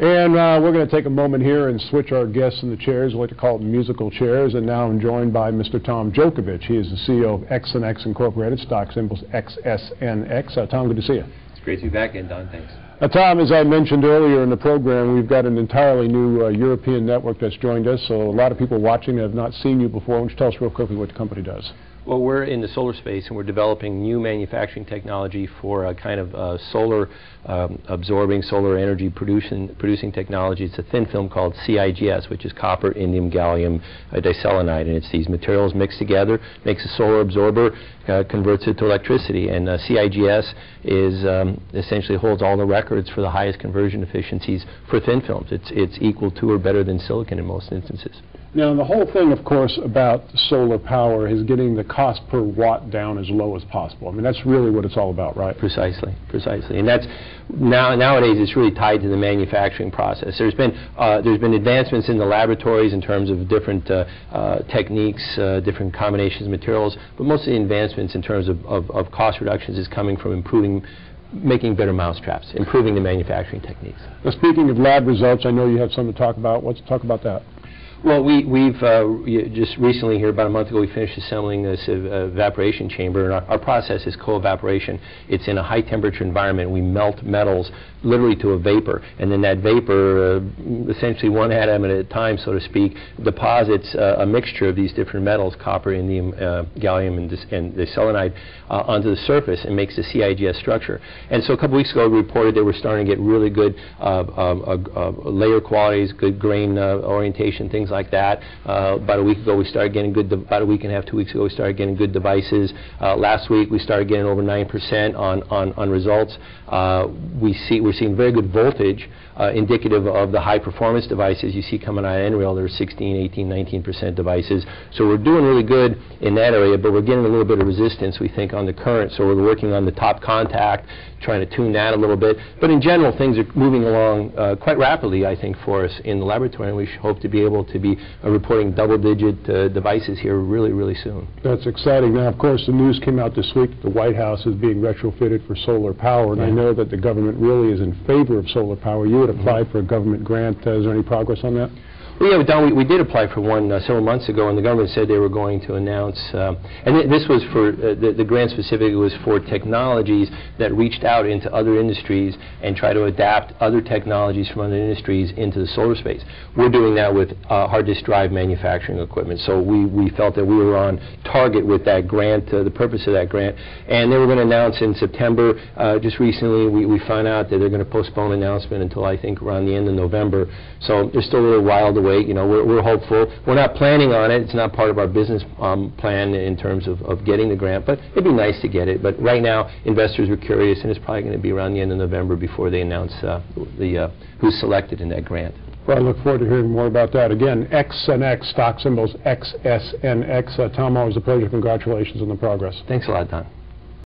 And we're going to take a moment here and switch our guests in the chairs. We like to call them musical chairs. And now I'm joined by Mr. Tom Djokovic. He is the CEO of XSNX Incorporated, stock symbols XSNX. Tom, good to see you. It's great to be back in, Don. Thanks. Tom, as I mentioned earlier in the program, we've got an entirely new European network that's joined us. So a lot of people watching have not seen you before. Why don't you tell us real quickly what the company does? Well, we're in the solar space, and we're developing new manufacturing technology for a kind of solar absorbing, solar energy producing technology. It's a thin film called Cites, which is copper, indium, gallium diselenide, and it's these materials mixed together, makes a solar absorber, converts it to electricity. And Cites is essentially holds all the records for the highest conversion efficiencies for thin films. It's equal to or better than silicon in most instances. Now, the whole thing, of course, about solar power is getting the cost per watt down as low as possible. I mean, that's really what it's all about, right? Precisely, precisely. And that's nowadays it's really tied to the manufacturing process. There's been advancements in the laboratories in terms of different techniques, different combinations of materials, but most of the advancements in terms of cost reductions is coming from making better mousetraps, improving the manufacturing techniques. Now, speaking of lab results, I know you have something to talk about. Let's talk about that. Well, we've just recently here, about a month ago, we finished assembling this evaporation chamber, and our process is co-evaporation. It's in a high-temperature environment. We melt metals literally to a vapor, and then that vapor, essentially one atom at a time, so to speak, deposits a mixture of these different metals, copper, indium, gallium, and diselenide, onto the surface and makes the CIGS structure. And so a couple weeks ago, we reported that we're starting to get really good layer qualities, good grain orientation, things like that. About a week ago, we started getting good. About a week and a half, 2 weeks ago, we started getting good devices. Last week, we started getting over 9% on results. We're seeing very good voltage, indicative of the high-performance devices you see coming out of NREL. There are 16, 18, 19% devices. So we're doing really good in that area, but we're getting a little bit of resistance, we think, on the current. So we're working on the top contact, trying to tune that a little bit. But in general, things are moving along quite rapidly, I think, for us in the laboratory, and we hope to be able to be reporting double-digit devices here really, really soon. That's exciting. Now, of course, the news came out this week that the White House is being retrofitted for solar power, and I know that the government really is in favor of solar power. You had applied for a government grant. Is there any progress on that? Well, yeah, Don, we did apply for one several months ago, and the government said they were going to announce, and this was for, the grant specifically was for technologies that reached out into other industries and try to adapt other technologies from other industries into the solar space. We're doing that with hard disk drive manufacturing equipment, so we felt that we were on target with that grant, the purpose of that grant, and they were going to announce in September. Just recently, we found out that they're going to postpone announcement until, I think, around the end of November, so there's still a little while to wait. You know, we're hopeful. We're not planning on it. It's not part of our business plan in terms of getting the grant, but it'd be nice to get it. But right now, investors are curious, and it's probably going to be around the end of November before they announce who's selected in that grant. Well, I look forward to hearing more about that. Again, XSNX, stock symbols XSNX. Tom, always a pleasure. Congratulations on the progress. Thanks a lot, Don.